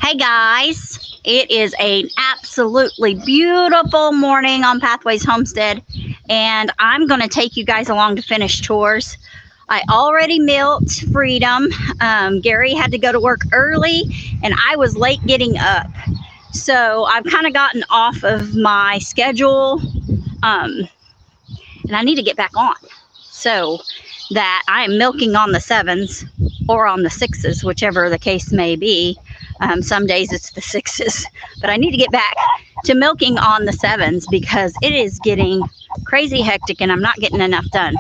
Hey guys, it is an absolutely beautiful morning on Pathways Homestead, and I'm going to take you guys along to finish chores. I already milked Freedom. Gary had to go to work early, and I was late getting up. So I've kind of gotten off of my schedule, and I need to get back on so that I'm milking on the 7s or on the 6s, whichever the case may be. Some days it's the 6s, but I need to get back to milking on the 7s because it is getting crazy hectic and I'm not getting enough done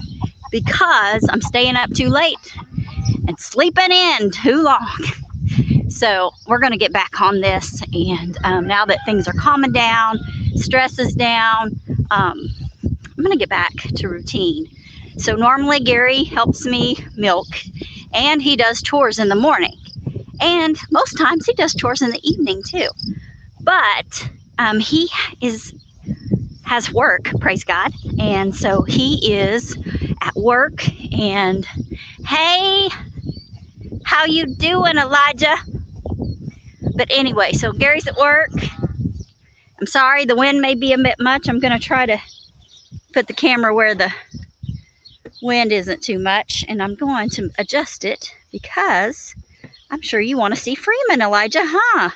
because I'm staying up too late and sleeping in too long. So we're going to get back on this, and now that things are calming down, stress is down, I'm going to get back to routine. So normally Gary helps me milk, and he does chores in the morning. And most times he does chores in the evening too. But he has work, praise God. And so he is at work. And hey, how you doing, Elijah? But anyway, so Gary's at work. I'm sorry, the wind may be a bit much. I'm going to try to put the camera where the wind isn't too much. And I'm going to adjust it because I'm sure you want to see Freeman, Elijah, huh?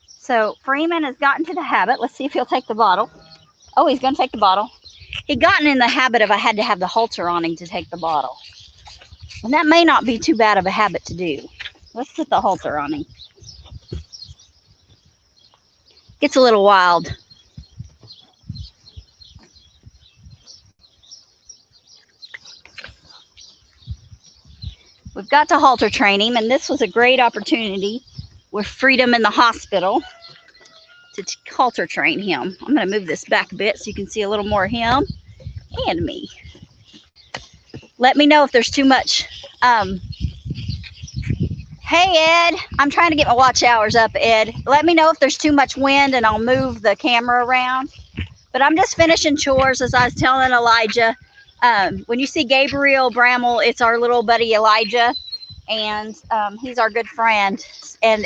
So Freeman has gotten to the habit. Let's see if he'll take the bottle. Oh, he's going to take the bottle. He'd gotten in the habit of I had to have the halter on him to take the bottle. And that may not be too bad of a habit to do. Let's put the halter on him. Gets a little wild. We've got to halter train him, and this was a great opportunity with Freedom in the hospital to halter train him. I'm going to move this back a bit so you can see a little more of him and me. Let me know if there's too much. Hey, Ed, I'm trying to get my watch hours up, Ed. Let me know if there's too much wind, and I'll move the camera around. But I'm just finishing chores, as I was telling Elijah. When you see Gabriel Bramble, it's our little buddy Elijah, and he's our good friend. And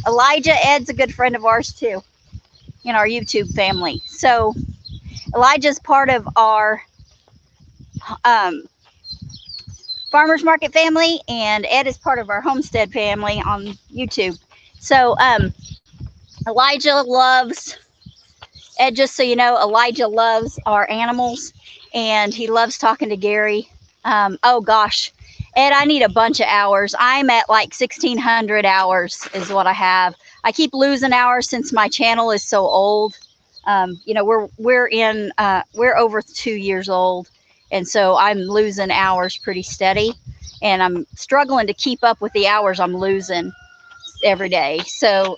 Elijah, Ed's a good friend of ours too, in our YouTube family. So Elijah's part of our farmers market family, and Ed is part of our homestead family on YouTube. So Elijah loves, Ed, just so you know, Elijah loves our animals. And he loves talking to Gary. Oh gosh, Ed, I need a bunch of hours. I'm at like 1,600 hours is what I have. I keep losing hours since my channel is so old. You know, we're over 2 years old, and so I'm losing hours pretty steady, and I'm struggling to keep up with the hours I'm losing every day. So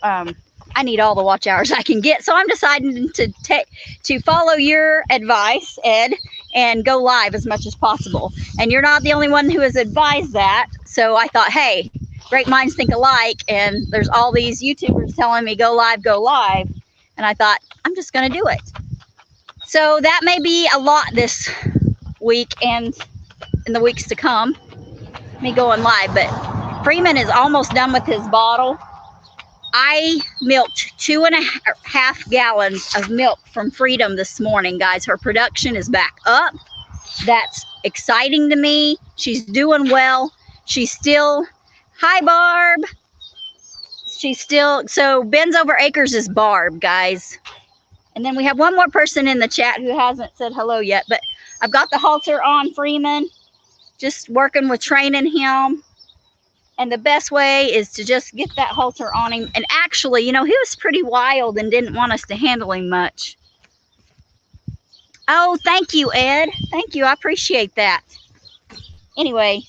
I need all the watch hours I can get. So I'm deciding to follow your advice, Ed, and go live as much as possible. And you're not the only one who has advised that. So I thought, hey, great minds think alike. And there's all these YouTubers telling me go live, go live. And I thought, I'm just going to do it. So that may be a lot this week and in the weeks to come, me going live. But Freeman is almost done with his bottle. I milked 2.5 gallons of milk from Freedom this morning, guys. Her production is back up. That's exciting to me. She's doing well. She's still, hi, Barb. She's still, so Ben's Over Acres is Barb, guys. And then we have one more person in the chat who hasn't said hello yet, but I've got the halter on Freeman, just working with training him. And the best way is to just get that halter on him. And actually, you know, he was pretty wild and didn't want us to handle him much. Oh, thank you, Ed. Thank you. I appreciate that. Anyway,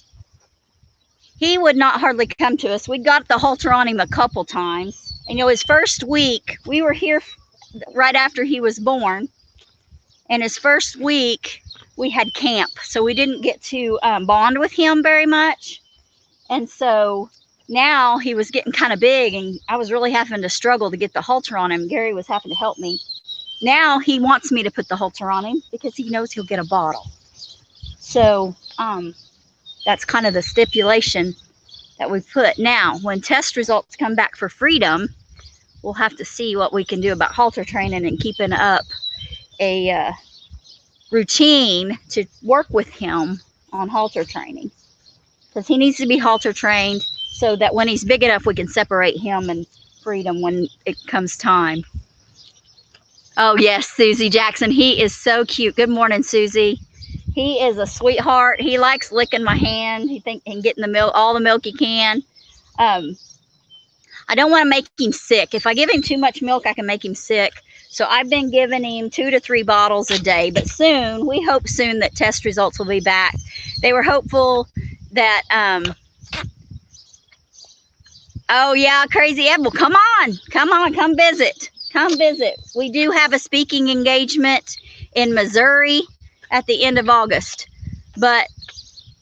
he would not hardly come to us. We got the halter on him a couple times. And, you know, his first week, we were here right after he was born. And his first week, we had camp. So we didn't get to bond with him very much. And so now he was getting kind of big, and I was really having to struggle to get the halter on him. Gary was having to help me. Now he wants me to put the halter on him because he knows he'll get a bottle. So that's kind of the stipulation that we put. Now, when test results come back for Freedom, we'll have to see what we can do about halter training and keeping up a routine to work with him on halter training, because he needs to be halter trained so that when he's big enough we can separate him and Freedom when it comes time. Oh yes, Susie Jackson, he is so cute. Good morning, Susie. He is a sweetheart. He likes licking my hand. He thinks and getting the milk, all the milk he can. I don't want to make him sick. If I give him too much milk, I can make him sick. So I've been giving him 2 to 3 bottles a day. But soon, we hope soon that test results will be back. They were hopeful that, oh yeah, Crazy Ed, well come on, come visit. Come visit. We do have a speaking engagement in Missouri at the end of August. But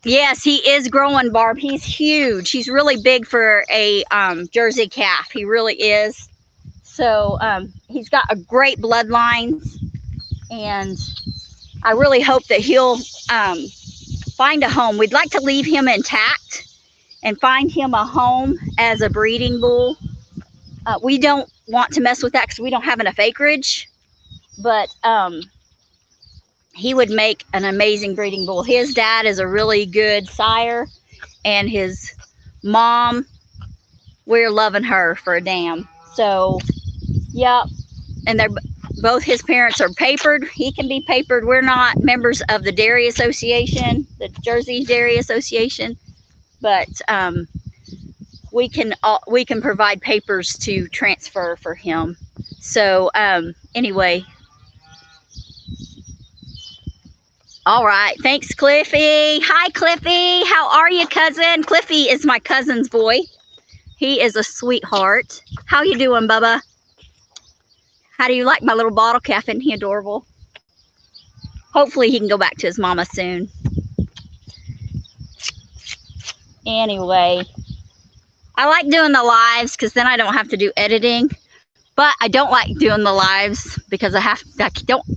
yes, he is growing, Barb. He's huge. He's really big for a Jersey calf. He really is. So he's got a great bloodline, and I really hope that he'll find a home. We'd like to leave him intact and find him a home as a breeding bull. We don't want to mess with that because we don't have enough acreage, but he would make an amazing breeding bull. His dad is a really good sire, and his mom, we're loving her for a damn. So, yep. And they're both, his parents are papered. He can be papered. We're not members of the Dairy Association, the Jersey Dairy Association, but we can provide papers to transfer for him. So anyway. All right. Thanks, Cliffy. Hi, Cliffy. How are you, cousin? Cliffy is my cousin's boy. He is a sweetheart. How you doing, Bubba? How do you like my little bottle calf? Isn't he adorable? Hopefully he can go back to his mama soon. Anyway, I like doing the lives because then I don't have to do editing. But I don't like doing the lives because I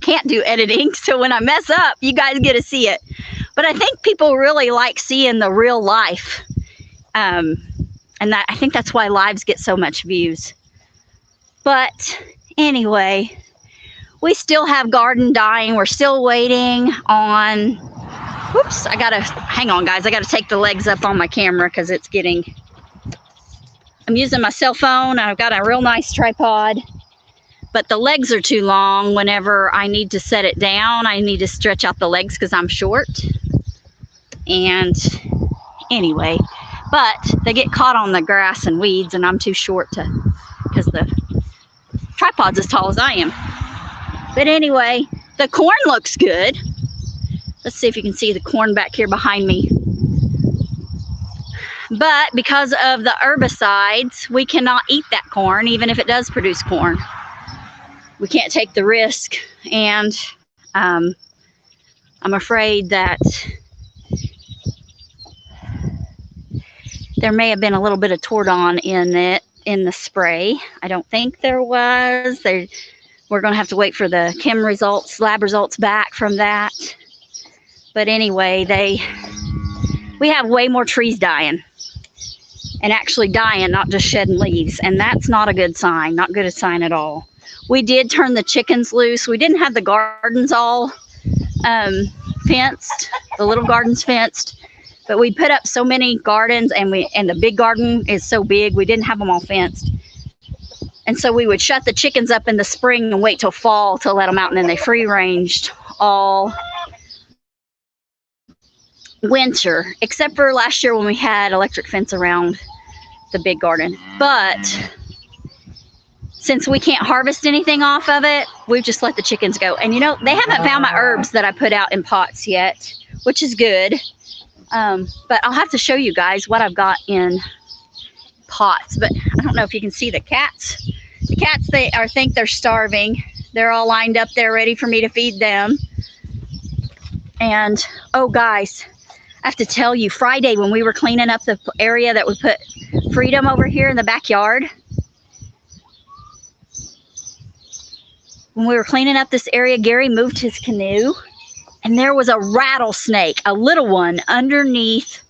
can't do editing. So when I mess up, you guys get to see it. But I think people really like seeing the real life. And I think that's why lives get so much views. But anyway, we still have garden dying. We're still waiting on, whoops, hang on guys. I gotta take the legs up on my camera because it's getting, I'm using my cell phone. I've got a real nice tripod, but the legs are too long. Whenever I need to set it down, I need to stretch out the legs because I'm short. And anyway, but they get caught on the grass and weeds, and I'm too short because the tripod's as tall as I am. But anyway, the corn looks good. Let's see if you can see the corn back here behind me. But because of the herbicides, we cannot eat that corn, even if it does produce corn. We can't take the risk, and I'm afraid that there may have been a little bit of Tordon in the spray. I don't think there was. We're going to have to wait for the chem results, lab results back from that. But anyway, we have way more trees dying. And actually dying, not just shedding leaves. And that's not a good sign, not good a sign at all. We did turn the chickens loose. We didn't have the gardens all fenced, the little gardens fenced. But we put up so many gardens, and the big garden is so big, we didn't have them all fenced. And so we would shut the chickens up in the spring and wait till fall to let them out, and then they free ranged all winter, except for last year when we had electric fence around the big garden. But since we can't harvest anything off of it, we've just let the chickens go. And you know, they haven't found my herbs that I put out in pots yet, which is good. But I'll have to show you guys what I've got in pots. But I don't know if you can see the cats. The cats, I think they're starving. They're all lined up there ready for me to feed them. And oh guys, I have to tell you, Friday when we were cleaning up the area that we put Freedom over here in the backyard, when we were cleaning up this area, Gary moved his canoe, and there was a rattlesnake, a little one, underneath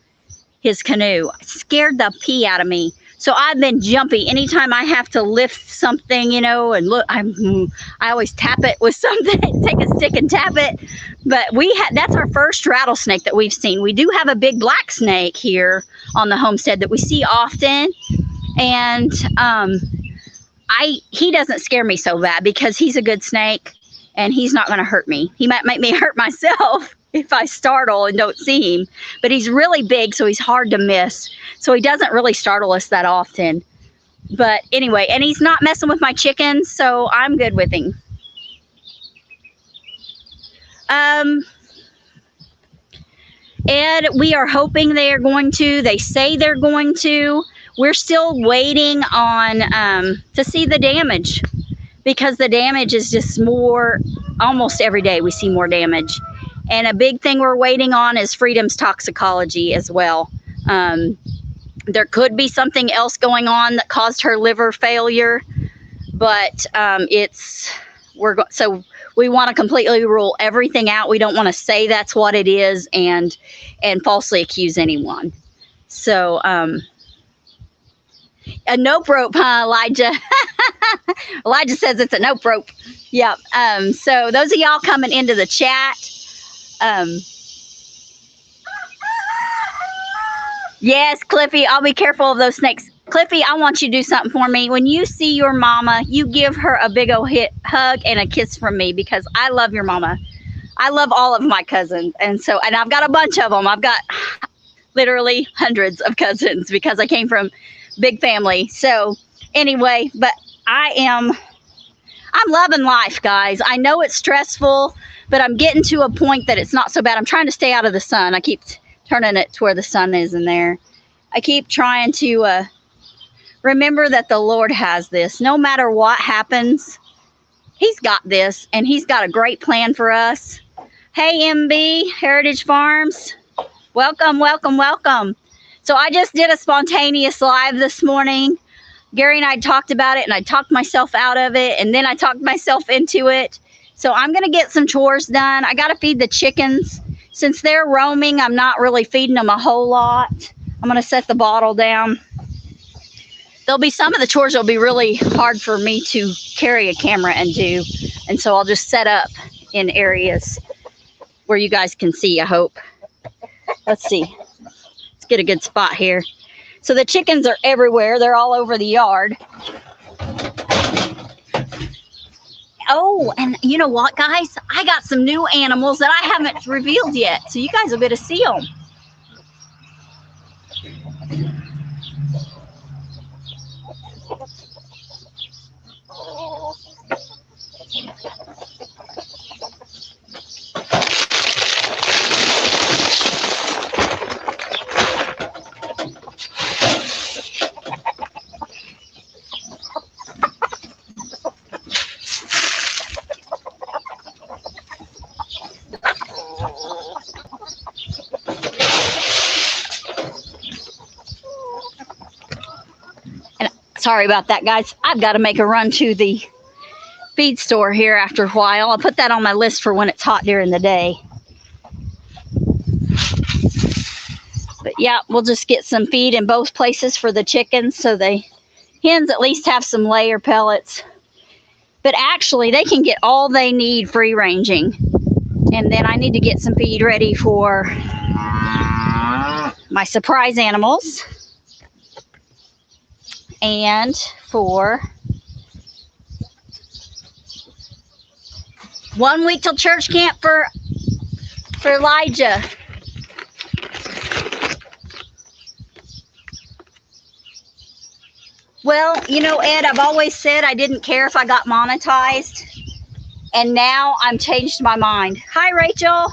his canoe. It scared the pee out of me. So I've been jumpy anytime I have to lift something, you know, and look, I always tap it with something, take a stick and tap it. But that's our first rattlesnake that we've seen. We do have a big black snake here on the homestead that we see often. And he doesn't scare me so bad because he's a good snake and he's not going to hurt me. He might make me hurt myself if I startle and don't see him, but he's really big, so he's hard to miss. So he doesn't really startle us that often. But anyway, and he's not messing with my chickens, so I'm good with him. Ed, we are hoping they are going to. They say they're going to. We're still waiting on to see the damage, because the damage is just more. Almost every day we see more damage. And a big thing we're waiting on is Freedom's toxicology as well. There could be something else going on that caused her liver failure, but so we want to completely rule everything out. We don't want to say that's what it is and falsely accuse anyone. So a nope rope, huh, Elijah? Elijah says it's a nope rope. Yeah. So those of y'all coming into the chat. Yes, Cliffy, I'll be careful of those snakes. Cliffy, I want you to do something for me. When you see your mama, you give her a big old hug and a kiss from me, because I love your mama. I love all of my cousins. And I've got a bunch of them. I've got literally hundreds of cousins because I came from big family. So anyway, but I'm loving life, guys. I know it's stressful, but I'm getting to a point that it's not so bad. I'm trying to stay out of the sun. I keep turning it to where the sun is in there. I keep trying to remember that the Lord has this. No matter what happens, he's got this, and he's got a great plan for us. Hey, MB, Heritage Farms. Welcome, welcome, welcome. So I just did a spontaneous live this morning. Gary and I talked about it, and I talked myself out of it, and then I talked myself into it. So I'm going to get some chores done. I got to feed the chickens. Since they're roaming, I'm not really feeding them a whole lot. I'm going to set the bottle down. There'll be some of the chores that'll be really hard for me to carry a camera and do. And so I'll just set up in areas where you guys can see, I hope. Let's see. Let's get a good spot here. So the chickens are everywhere. They're all over the yard. Oh, and you know what, guys? I got some new animals that I haven't revealed yet. So you guys will get to see them. Sorry about that, guys. I've got to make a run to the feed store here after a while. I'll put that on my list for when it's hot during the day. But yeah, we'll just get some feed in both places for the chickens, so the hens at least have some layer pellets. But actually, they can get all they need free ranging. And then I need to get some feed ready for my surprise animals. And for 1 week till church camp for Elijah. Well, you know, Ed, I've always said I didn't care if I got monetized. And now I'm changed my mind. Hi, Rachel.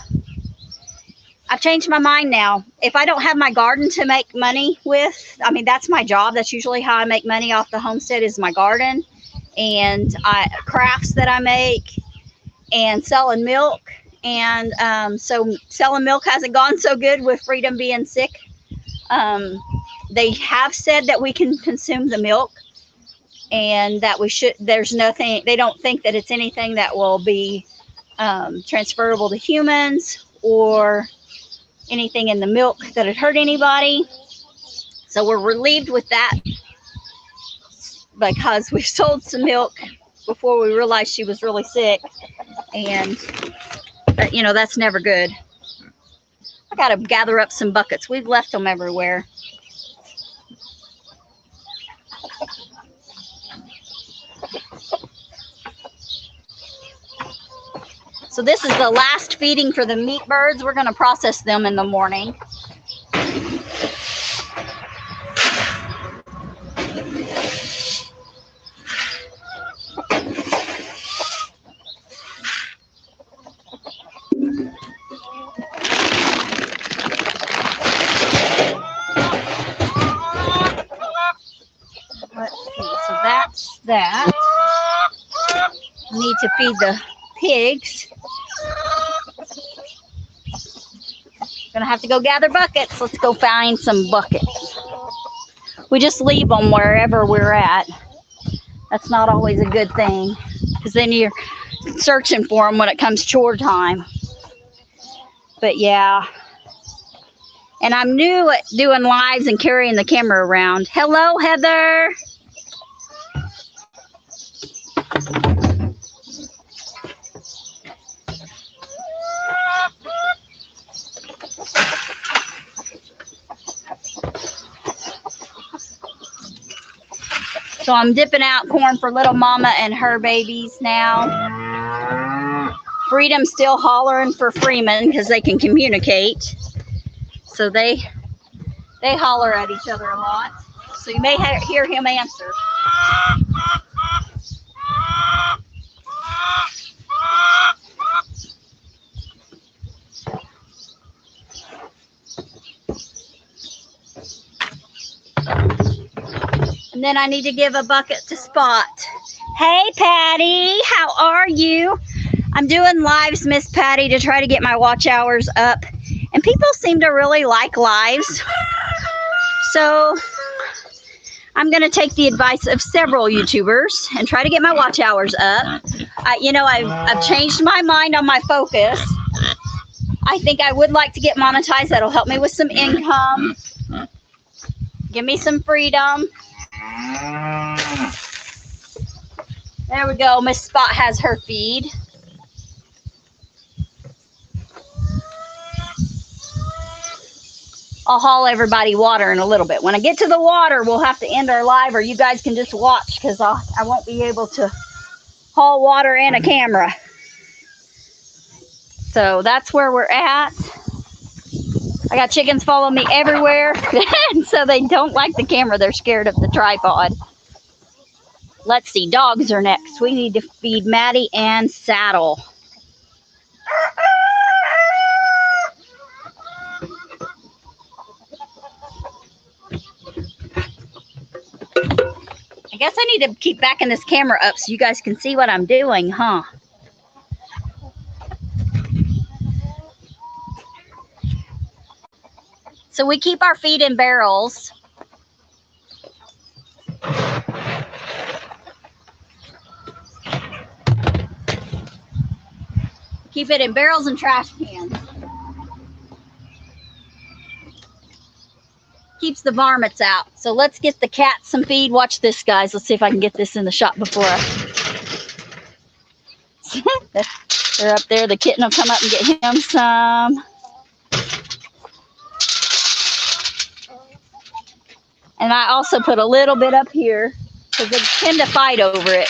I've changed my mind now. If I don't have my garden to make money with, I mean, that's my job. That's usually how I make money off the homestead, is my garden and crafts that I make and selling milk. And so selling milk hasn't gone so good with Freedom being sick. They have said that we can consume the milk and that we should, there's nothing, they don't think that it's anything that will be transferable to humans or anything in the milk that would hurt anybody. So we're relieved with that because we sold some milk before we realized she was really sick. And, you know, that's never good. I got to gather up some buckets. We've left them everywhere. So this is the last feeding for the meat birds. We're going to process them in the morning. Let's see, so that's that. We need to feed the pigs. Gonna have to go gather buckets. Let's go find some buckets. We just leave them wherever we're at. That's not always a good thing, because then you're searching for them when it comes chore time. But yeah. And I'm new at doing lives and carrying the camera around. Hello, Heather. So I'm dipping out corn for little mama and her babies now. Freedom's still hollering for Freeman because they can communicate. So they holler at each other a lot. So you may hear him answer. And then I need to give a bucket to Spot. Hey, Patty, how are you? I'm doing lives, Miss Patty, to try to get my watch hours up. And people seem to really like lives. So I'm going to take the advice of several YouTubers and try to get my watch hours up. You know, I've changed my mind on my focus. I think I would like to get monetized. That'll help me with some income. Give me some freedom. There we go. Miss Spot has her feed. I'll haul everybody water in a little bit. When I get to the water, we'll have to end our live, or you guys can just watch, because I won't be able to haul water and a camera. So that's where we're at. I got chickens following me everywhere, so they don't like the camera. They're scared of the tripod. Let's see, dogs are next. We need to feed Maddie and Saddle. I guess I need to keep backing this camera up so you guys can see what I'm doing, huh? So we keep our feed in barrels. Keep it in barrels and trash cans. Keeps the varmints out. So let's get the cats some feed. Watch this, guys. Let's see if I can get this in the shot before they're up there. The kitten will come up and get him some. And I also put a little bit up here because they tend to fight over it.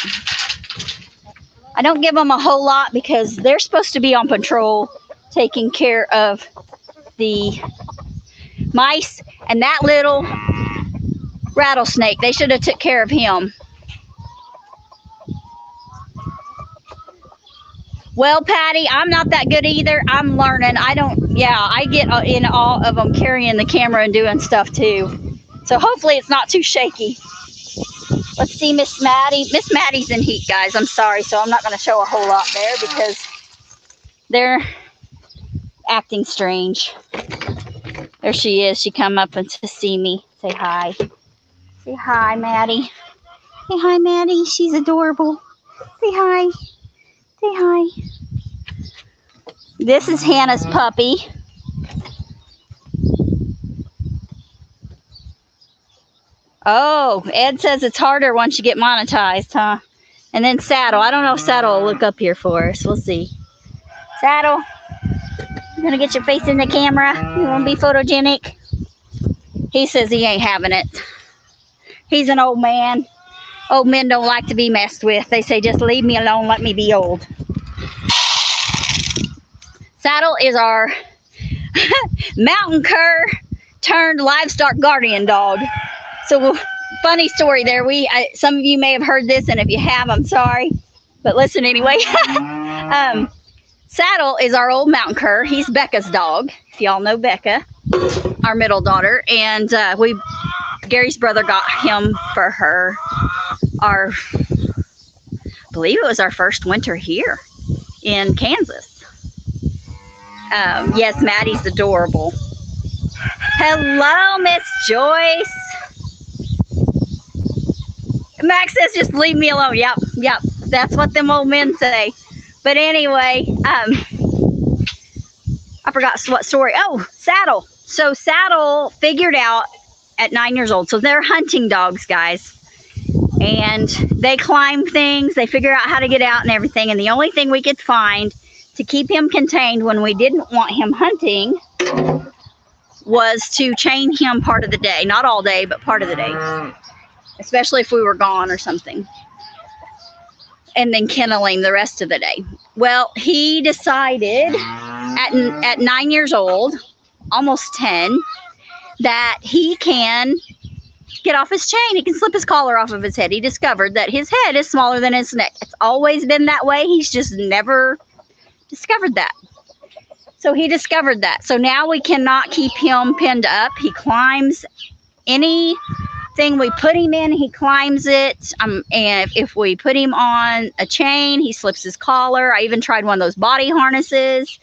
I don't give them a whole lot because they're supposed to be on patrol taking care of the mice and that little rattlesnake. They should have took care of him. Well, Patty, I'm not that good either. I'm learning. I get in awe of them carrying the camera and doing stuff too. So hopefully it's not too shaky. Let's see Miss Maddie. Miss Maddie's in heat, guys. I'm sorry. So I'm not going to show a whole lot there because they're acting strange. There she is. She come up and to see me. Say hi. Say hi, Maddie. Say hi, Maddie. She's adorable. Say hi. Say hi. This is Hannah's puppy. Oh, Ed says it's harder once you get monetized, huh? And then Saddle. I don't know if Saddle will look up here for us. We'll see. Saddle, you gonna get your face in the camera? You wanna be photogenic? He says he ain't having it. He's an old man. Old men don't like to be messed with. They say, just leave me alone, let me be old. Saddle is our mountain cur turned livestock guardian dog. So funny story there. Some of you may have heard this, and if you have, I'm sorry. But listen anyway. Saddle is our old mountain cur. He's Becca's dog. If y'all know Becca, our middle daughter. And Gary's brother got him for her. I believe it was our first winter here in Kansas. Yes, Maddie's adorable. Hello, Miss Joyce. Max says, just leave me alone. Yep. That's what them old men say. But anyway, I forgot what story. Oh, Saddle. So Saddle figured out at 9 years old. So they're hunting dogs, guys. And they climb things. They figure out how to get out and everything. And the only thing we could find to keep him contained when we didn't want him hunting was to chain him part of the day. Not all day, but part of the day. Especially if we were gone or something. And then kenneling the rest of the day. Well, he decided at 9 years old, almost 10, that he can get off his chain. He can slip his collar off of his head. He discovered that his head is smaller than his neck. It's always been that way. He's just never discovered that. So he discovered that. So now we cannot keep him pinned up. He climbs anything we put him in, he climbs it. And if we put him on a chain, he slips his collar. I even tried one of those body harnesses.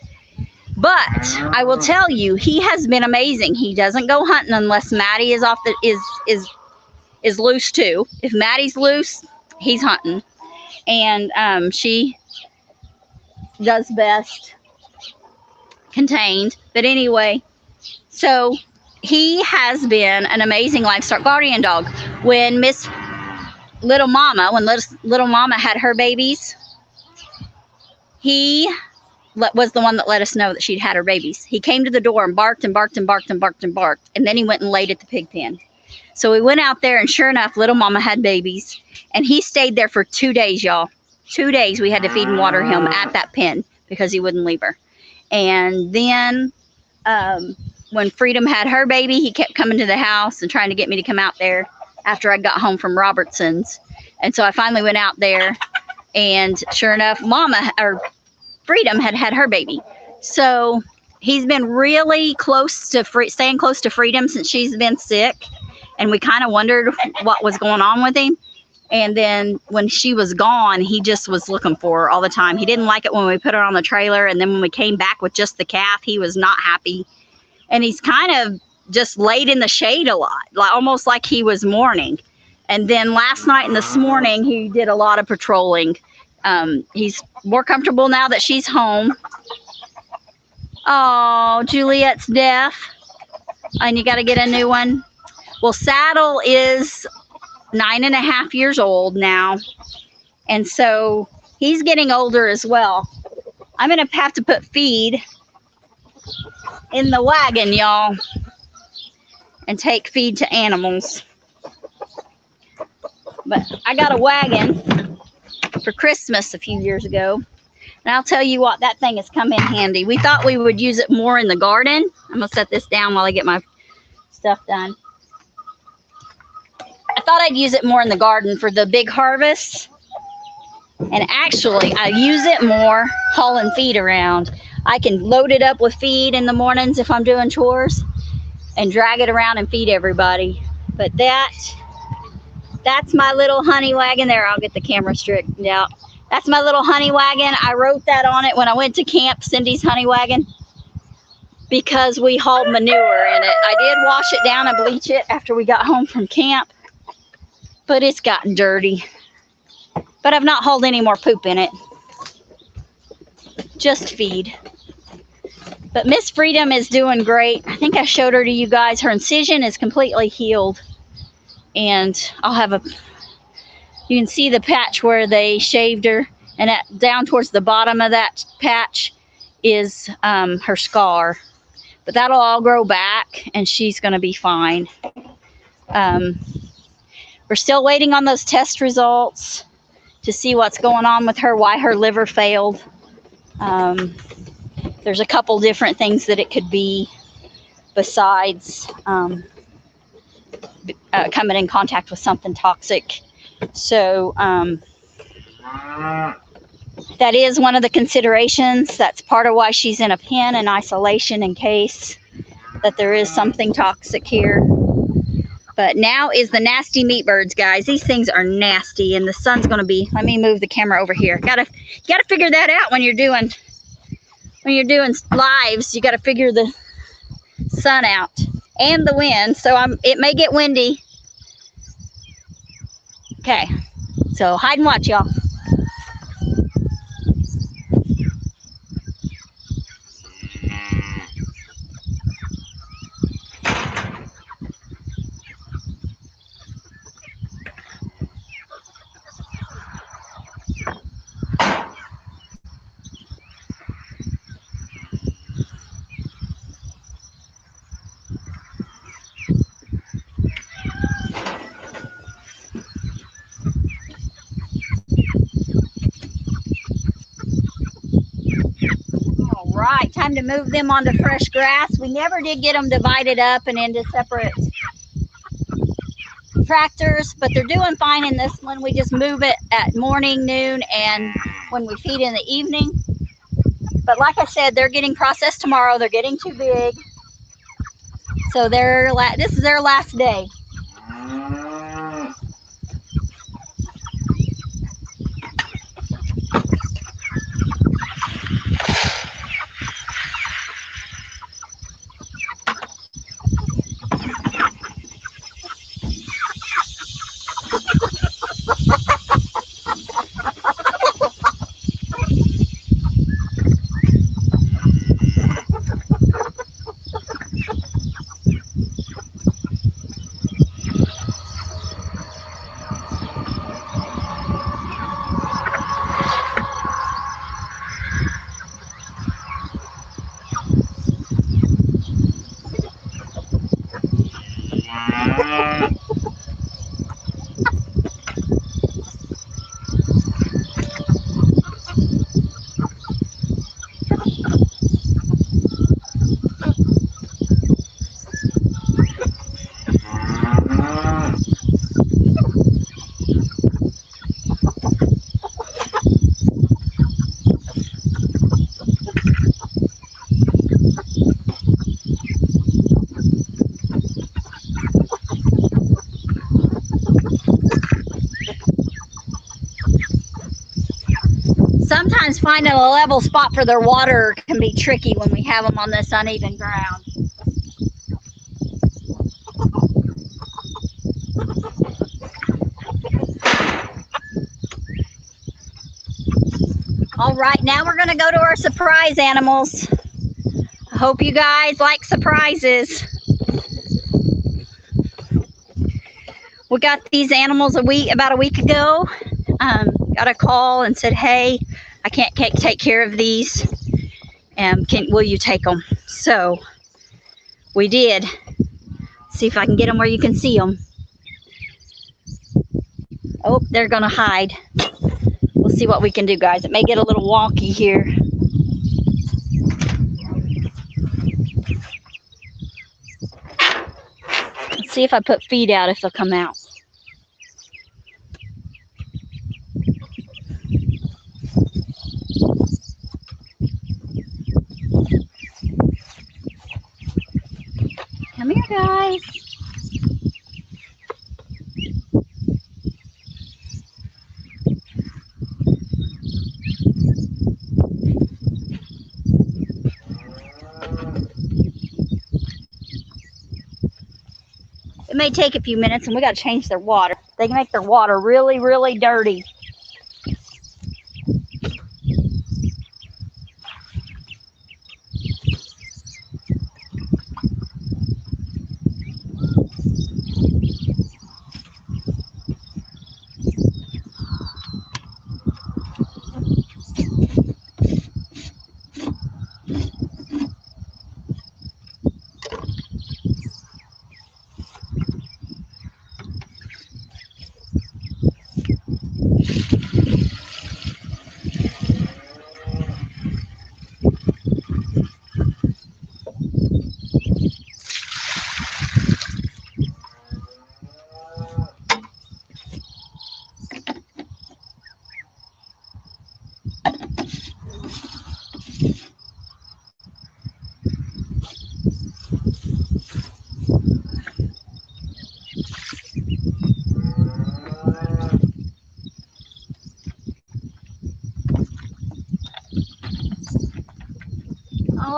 But I will tell you, he has been amazing. He doesn't go hunting unless Maddie is is loose too. If Maddie's loose, he's hunting. And she does best contained. But anyway, so he has been an amazing livestock guardian dog. When Little Mama had her babies, he was the one that let us know that she'd had her babies. He came to the door and barked and barked and barked and barked and barked. And then he went and laid at the pig pen. So we went out there, and sure enough, Little Mama had babies. And he stayed there for 2 days, y'all. 2 days we had to feed and water him at that pen because he wouldn't leave her. And then when Freedom had her baby, he kept coming to the house and trying to get me to come out there after I got home from Robertson's. And so I finally went out there, and sure enough, Freedom had her baby. So he's been really close to staying close to Freedom since she's been sick. And we kind of wondered what was going on with him. And then when she was gone, he just was looking for her all the time. He didn't like it when we put her on the trailer. And then when we came back with just the calf, he was not happy. And he's kind of just laid in the shade a lot, almost like he was mourning. And then last night and this morning, he did a lot of patrolling. He's more comfortable now that she's home. Oh, Juliet's deaf. And you got to get a new one. Well, Saddle is 9.5 years old now. And so he's getting older as well. I'm going to have to put feed in the wagon, y'all, and take feed to animals. But I got a wagon for Christmas a few years ago. And I'll tell you what, that thing has come in handy. We thought we would use it more in the garden. I'm going to set this down while I get my stuff done. I thought I'd use it more in the garden for the big harvest. And actually, I use it more hauling feed around. I can load it up with feed in the mornings if I'm doing chores and drag it around and feed everybody. But that's my little honey wagon there. I'll get the camera straightened out. That's my little honey wagon. I wrote that on it when I went to camp, Cindy's honey wagon, because we hauled manure in it. I did wash it down and bleach it after we got home from camp, but it's gotten dirty. But I've not hauled any more poop in it. Just feed. But Miss Freedom is doing great. I think I showed her to you guys. Her incision is completely healed. And I'll have you can see the patch where they shaved her, and down towards the bottom of that patch is her scar. But that'll all grow back, and she's going to be fine. We're still waiting on those test results to see what's going on with her, why her liver failed. There's a couple different things that it could be besides coming in contact with something toxic. So that is one of the considerations. That's part of why she's in a pen in isolation, in case that there is something toxic here. But now is the nasty meat birds, guys. These things are nasty, and the sun's going to be, let me move the camera over here. You gotta figure that out when you're doing lives. You got to figure the sun out and the wind. So it may get windy. Okay, so hide and watch, y'all. Right, time to move them onto fresh grass. We never did get them divided up and into separate tractors, but they're doing fine in this one. We just move it at morning, noon, and when we feed in the evening. But like I said, they're getting processed tomorrow. They're getting too big. So this is their last day. Sometimes finding a level spot for their water can be tricky when we have them on this uneven ground. All right, now we're going to go to our surprise animals. I hope you guys like surprises. We got these animals about a week ago. Got a call and said, hey, I can't take care of these. Will you take them? So we did. See if I can get them where you can see them. Oh, they're going to hide. We'll see what we can do, guys. It may get a little wonky here. Let's see if I put feed out, if they'll come out. Come here, guys. It may take a few minutes, and we got to change their water. They can make their water really, really dirty.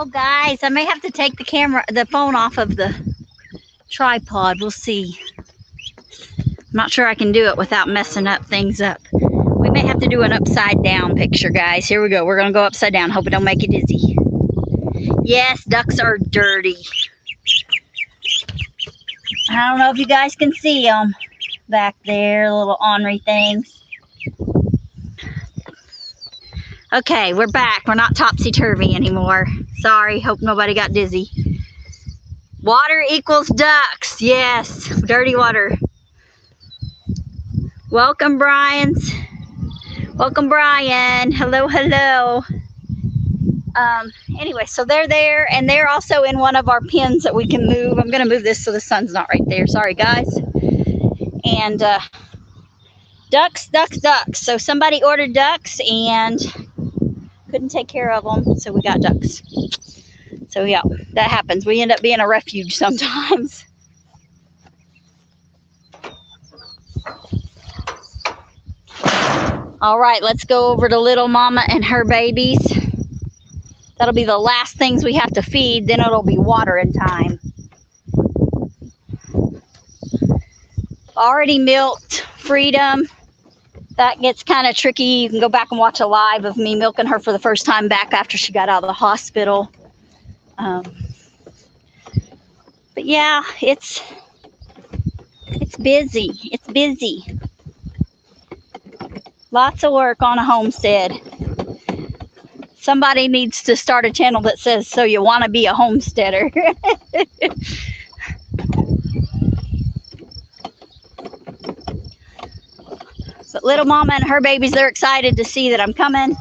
Oh, guys, I may have to take the phone off of the tripod. We'll see. I'm not sure I can do it without messing up things up. We may have to do an upside down picture, guys. Here we go. We're going to go upside down. Hope it don't make you dizzy. Yes, ducks are dirty. I don't know if you guys can see them back there, little ornery things. Okay, we're back. We're not topsy-turvy anymore. Sorry, hope nobody got dizzy. Water equals ducks. Yes, dirty water. Welcome, Brian's. Welcome, Brian. Hello, hello. Anyway, so they're there, and they're also in one of our pens that we can move. I'm going to move this so the sun's not right there. Sorry, guys. And ducks, ducks, ducks. So somebody ordered ducks and couldn't take care of them, so we got ducks. So yeah, that happens. We end up being a refuge sometimes. All right, let's go over to little mama and her babies. That'll be the last things we have to feed, then it'll be watering time. Already milked Freedom. That gets kind of tricky. You can go back and watch a live of me milking her for the first time back after she got out of the hospital. But yeah, it's busy. It's busy. Lots of work on a homestead. Somebody needs to start a channel that says, so you want to be a homesteader. But little mama and her babies, they're excited to see that I'm coming.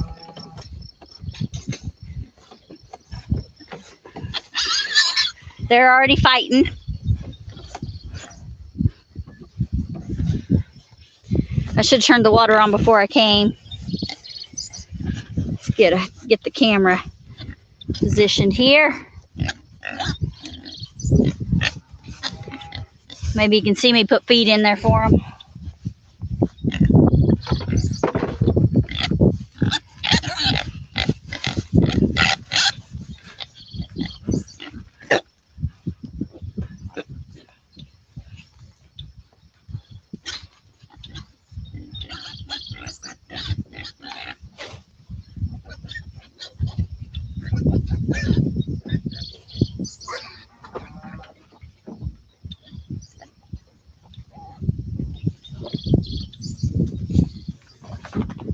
They're already fighting. I should turn the water on before I came. Let's get the camera positioned here. Maybe you can see me put feed in there for them.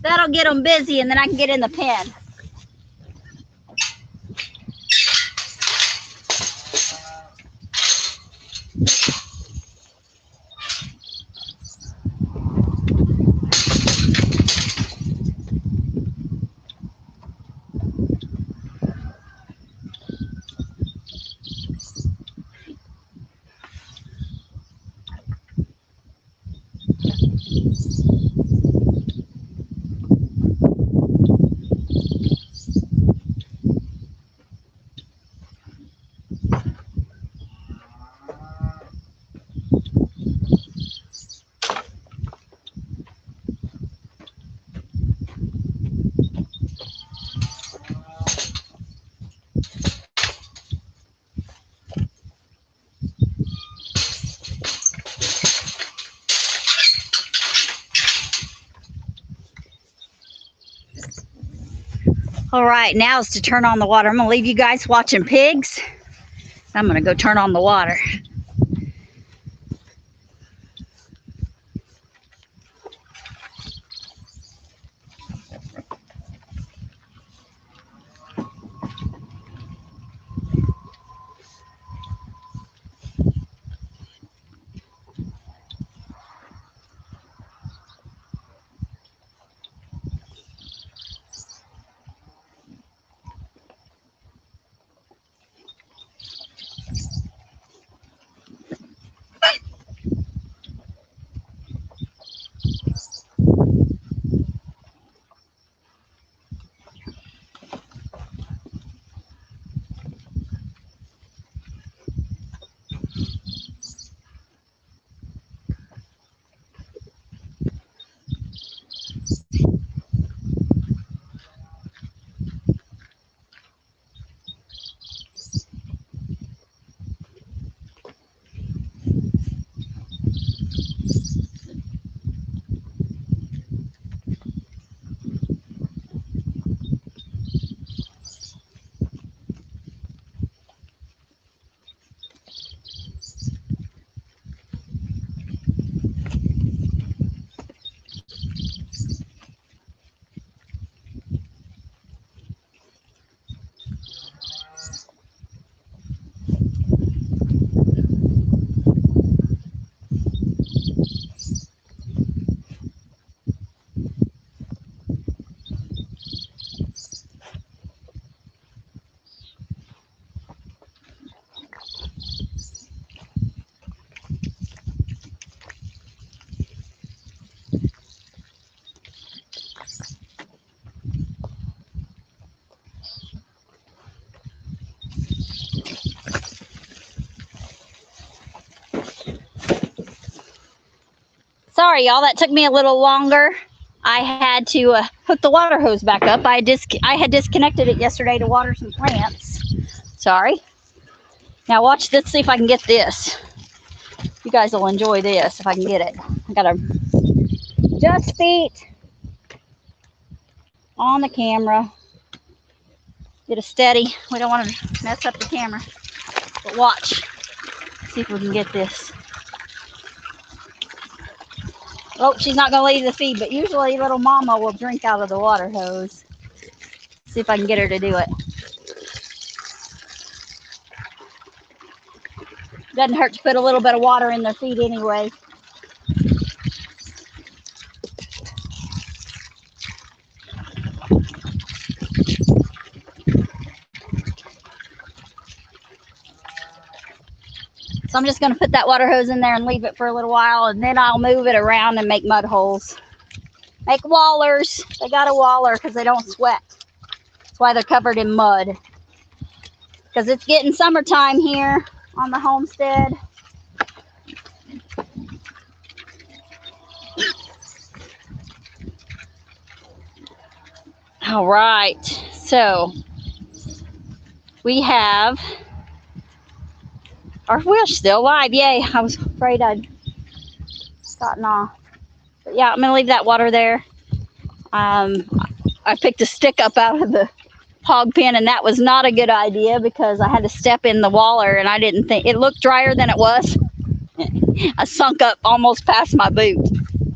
That'll get them busy, and then I can get in the pen. All right, now is to turn on the water. I'm gonna leave you guys watching pigs. I'm gonna go turn on the water. Sorry, y'all, that took me a little longer. I had to hook the water hose back up. I had disconnected it yesterday to water some plants. Sorry. Now watch this, see if I can get this. You guys will enjoy this if I can get it. I gotta just feet on the camera. Get it steady. We don't want to mess up the camera. But watch. See if we can get this. Oh, she's not going to leave the feed, but usually little mama will drink out of the water hose. See if I can get her to do it. Doesn't hurt to put a little bit of water in their feed anyway. So I'm just going to put that water hose in there and leave it for a little while, and then I'll move it around and make mud holes. Make wallers. They got a waller because they don't sweat. That's why they're covered in mud. Because it's getting summertime here on the homestead. All right. So we have... we're still live. Yay. I was afraid I'd gotten off. But yeah, I'm going to leave that water there. I picked a stick up out of the hog pen, and that was not a good idea because I had to step in the waller, and I didn't think it looked drier than it was. I sunk up almost past my boot.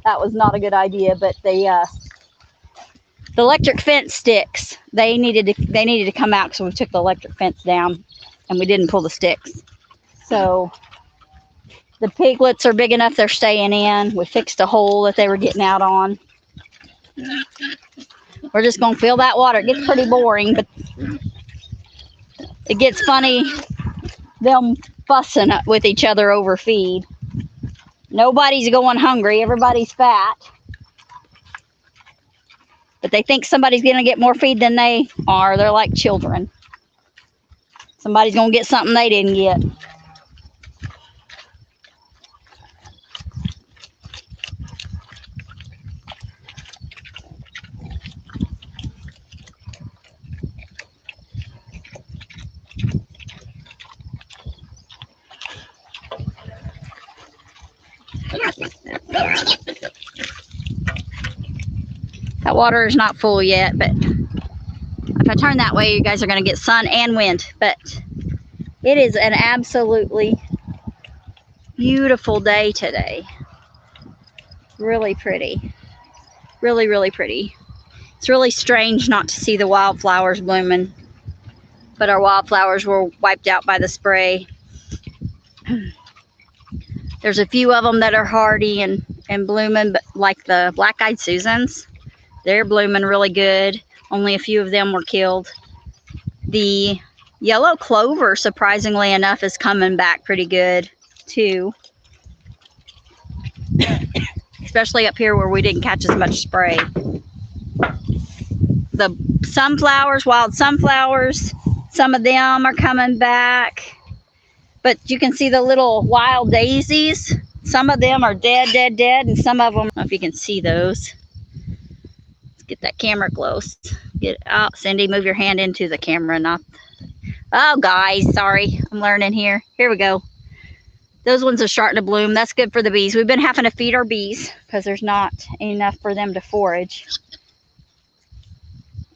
That was not a good idea, but the electric fence sticks, they needed to come out, so we took the electric fence down and we didn't pull the sticks. So the piglets are big enough, they're staying in. We fixed a hole that they were getting out on. We're just going to fill that water. It gets pretty boring, but it gets funny, them fussing with each other over feed. Nobody's going hungry. Everybody's fat. But they think somebody's going to get more feed than they are. They're like children. Somebody's going to get something they didn't get. That water is not full yet, but if I turn that way, you guys are going to get sun and wind. But it is an absolutely beautiful day today. Really pretty. Really, really pretty. It's really strange not to see the wildflowers blooming, but our wildflowers were wiped out by the spray. There's a few of them that are hardy and blooming, but like the black-eyed Susans, they're blooming really good. Only a few of them were killed. The yellow clover, surprisingly enough, is coming back pretty good too. Especially up here where we didn't catch as much spray. The sunflowers, wild sunflowers, some of them are coming back. But you can see the little wild daisies. Some of them are dead, and some of them, I don't know if you can see those. Let's get that camera close. Get out, Cindy, move your hand into the camera, not. Oh, guys, sorry, I'm learning here. Here we go. Those ones are starting to bloom. That's good for the bees. We've been having to feed our bees because there's not enough for them to forage.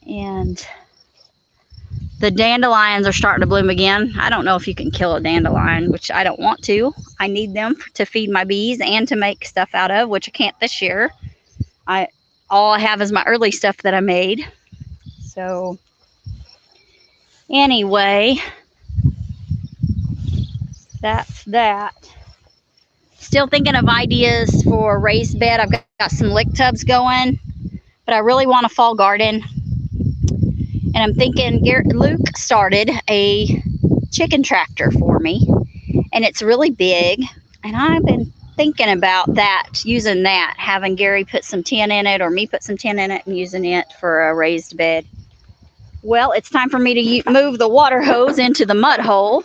And the dandelions are starting to bloom again. I don't know if you can kill a dandelion, which I don't want to. I need them to feed my bees and to make stuff out of, which I can't this year. All I have is my early stuff that I made. So anyway, that's that. Still thinking of ideas for a raised bed. I've got some lick tubs going, but I really want a fall garden. And I'm thinking, Luke started a chicken tractor for me, and it's really big. And I've been thinking about that, using that, having Gary put some tin in it or me put some tin in it and using it for a raised bed. Well, it's time for me to move the water hose into the mud hole.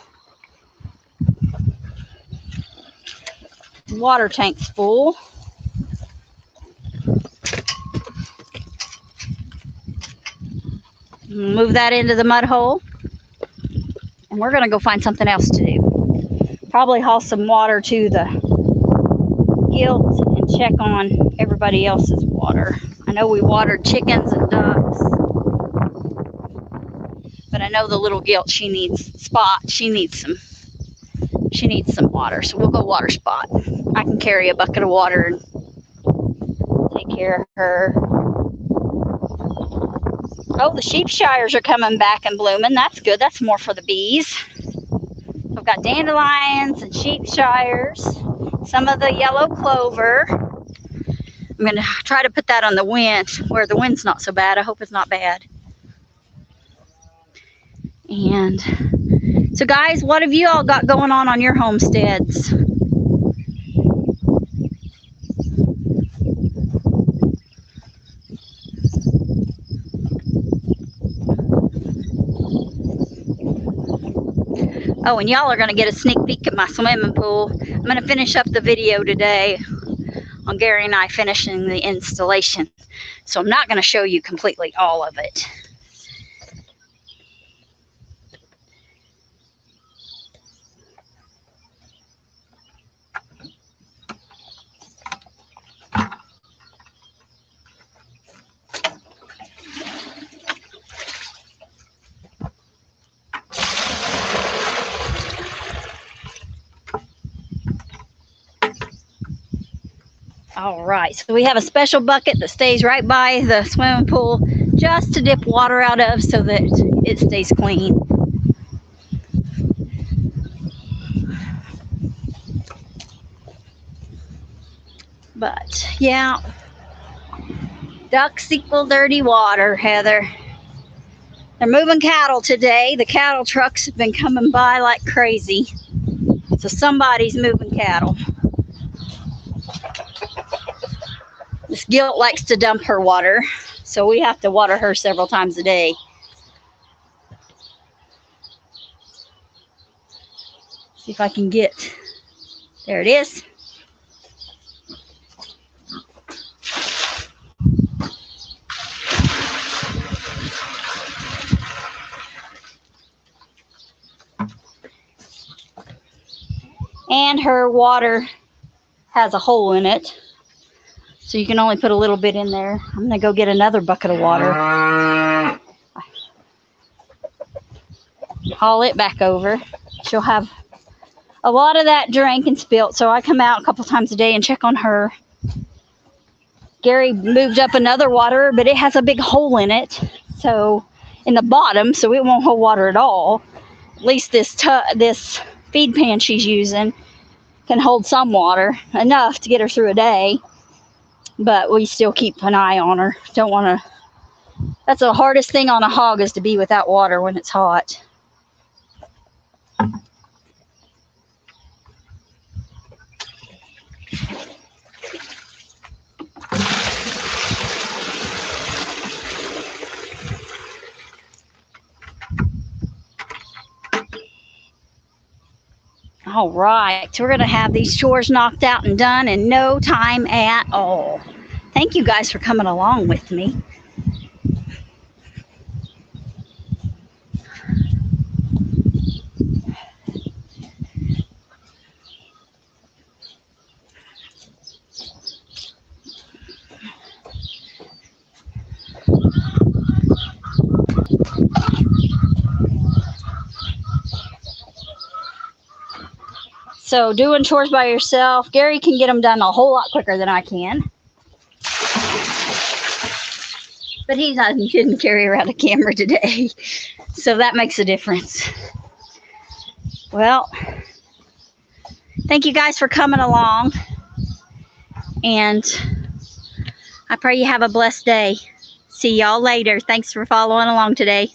Water tank's full. Move that into the mud hole. And we're going to go find something else to do. Probably haul some water to the gilt and check on everybody else's water. I know we watered chickens and ducks, but I know the little gilt, she needs some water, so we'll go water Spot. I can carry a bucket of water and take care of her. Oh, the sheep shires are coming back and blooming. That's good. That's more for the bees. I've got dandelions and sheep shires, some of the yellow clover. I'm going to try to put that on the wind where the wind's not so bad. I hope it's not bad. And so guys, what have you all got going on your homesteads? Oh, and y'all are going to get a sneak peek at my swimming pool. I'm going to finish up the video today on Gary and I finishing the installation. So I'm not going to show you completely all of it. All right, so we have a special bucket that stays right by the swimming pool just to dip water out of so that it stays clean. But yeah, ducks equal dirty water, Heather. They're moving cattle today. The cattle trucks have been coming by like crazy. So somebody's moving cattle. This gilt likes to dump her water, so we have to water her several times a day. See if I can get, there it is. And her water has a hole in it, so you can only put a little bit in there. I'm going to go get another bucket of water. Haul it back over. She'll have a lot of that drank and spilt, so I come out a couple times a day and check on her. Gary moved up another water, but it has a big hole in it, so in the bottom, so it won't hold water at all. At least this feed pan she's using can hold some water, enough to get her through a day. But we still keep an eye on her. Don't want to. That's the hardest thing on a hog, is to be without water when it's hot. All right, so we're going to have these chores knocked out and done in no time at all. Thank you guys for coming along with me. So doing chores by yourself, Gary can get them done a whole lot quicker than I can. But he didn't carry around a camera today, so that makes a difference. Well, thank you guys for coming along, and I pray you have a blessed day. See y'all later. Thanks for following along today.